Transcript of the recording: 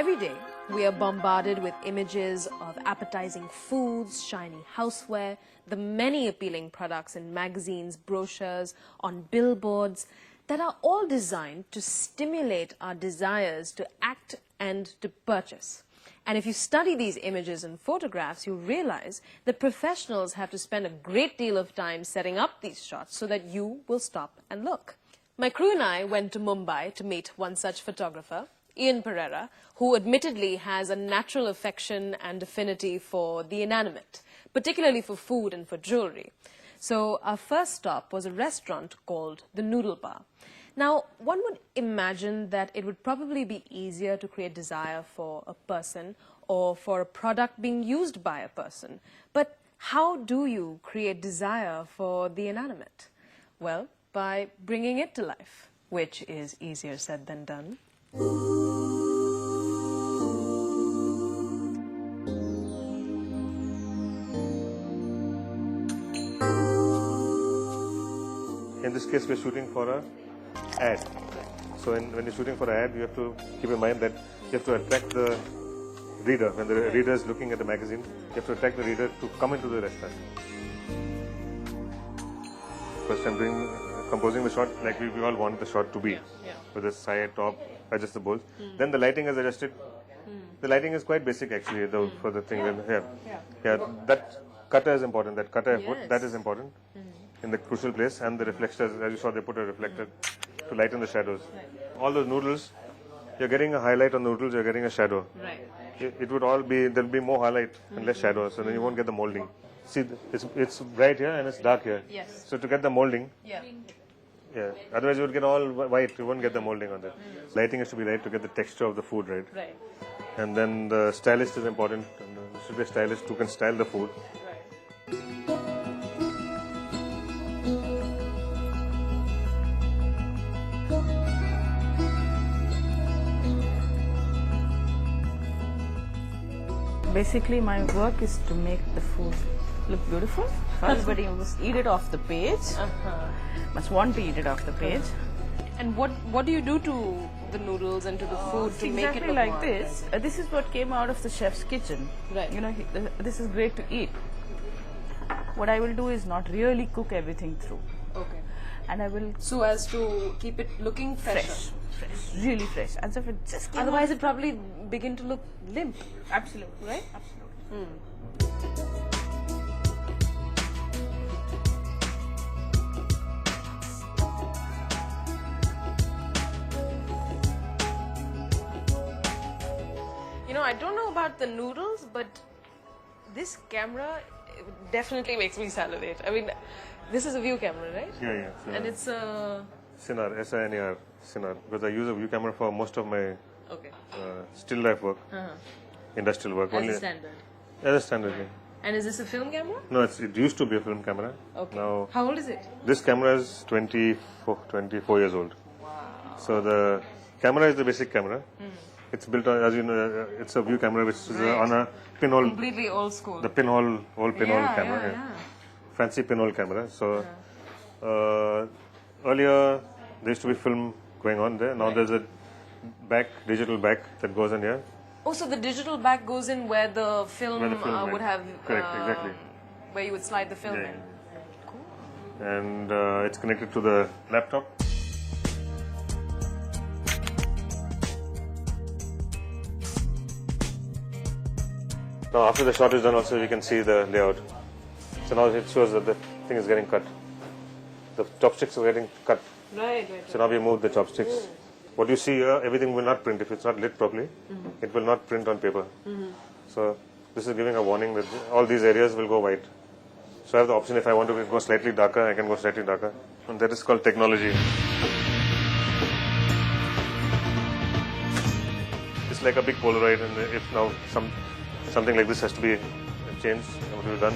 Every day, we are bombarded with images of appetizing foods, shiny houseware, the many appealing products in magazines, brochures, on billboards that are all designed to stimulate our desires to act and to purchase. And if you study these images and photographs, you realize that professionals have to spend a great deal of time setting up these shots so that you will stop and look. My crew and I went to Mumbai to meet one such photographer, Ian Pereira, who admittedly has a natural affection and affinity for the inanimate, particularly for food and for jewelry. So our first stop was a restaurant called the Noodle Bar. Now, one would imagine that it would probably be easier to create desire for a person or for a product being used by a person. But how do you create desire for the inanimate? Well, by bringing it to life, which is easier said than done. In this case, we're shooting for an ad. So when you're shooting for an ad, you have to keep in mind that you have to attract the reader. When the reader is looking at the magazine, you have to attract the reader to come into the restaurant. First, I'm composing the shot like we all want the shot to be, with the side, top, adjust the balls. Then the lighting is adjusted. The lighting is quite basic actually for the thing. Yeah, that cutter is important. That cutter I put, that is important in the crucial place, and the reflectors, as you saw, they put a reflector to lighten the shadows. All those noodles, you're getting a highlight on the noodles, you're getting a shadow. Right. It would all be, there'll be more highlight and less shadow, so then you won't get the molding. See, it's bright here and it's dark here. Yes. So to get the molding, Yeah. otherwise you would get all white, you won't get the molding on that. Lighting has to be right to get the texture of the food right. Right. And then the stylist is important, and there should be a stylist who can style the food. Basically, my work is to make the food look beautiful. Everybody must eat it off the page. Must want to eat it off the page. And what do you do to the noodles and to the food to make it Exactly look like more this. This is what came out of the chef's kitchen. Right. You know, this is great to eat. What I will do is not really cook everything through, Okay. and I will So as to keep it looking fresher. fresh, really fresh, as if it just came Otherwise, it probably begin to look limp. Absolutely, Right? Absolutely. You know, I don't know about the noodles, but this camera definitely makes me salivate. I mean, this is a view camera, right? Yeah. And it's a... Sinar, S-I-N-A-R, Sinar, because I use a view camera for most of my Okay. still life work, industrial work. As a standard. As a standard, yeah. And is this a film camera? No, it used to be a film camera. Okay. Now, How old is it? this camera is 24 years old. Wow. So the camera is the basic camera. It's built on, as you know, it's a view camera which is on a pinhole, Completely old school. the pinhole, old pinhole camera. Yeah. Fancy pinhole camera. So earlier there used to be film going on there. Now there's a digital back that goes in here. Oh, so the digital back goes in where the film, Where the film went. would have... Correct, exactly. Where you would slide the film Yeah, in. And it's connected to the laptop. Now after the shot is done also you can see the layout. So now it shows that the thing is getting cut. The chopsticks are getting cut. Right. So now we move the chopsticks. What you see here, everything will not print. If it's not lit properly, it will not print on paper. So this is giving a warning that all these areas will go white. So I have the option, if I want to go slightly darker, I can go slightly darker. And that is called technology. It's like a big Polaroid, and if now something like this has to be changed, what we've done,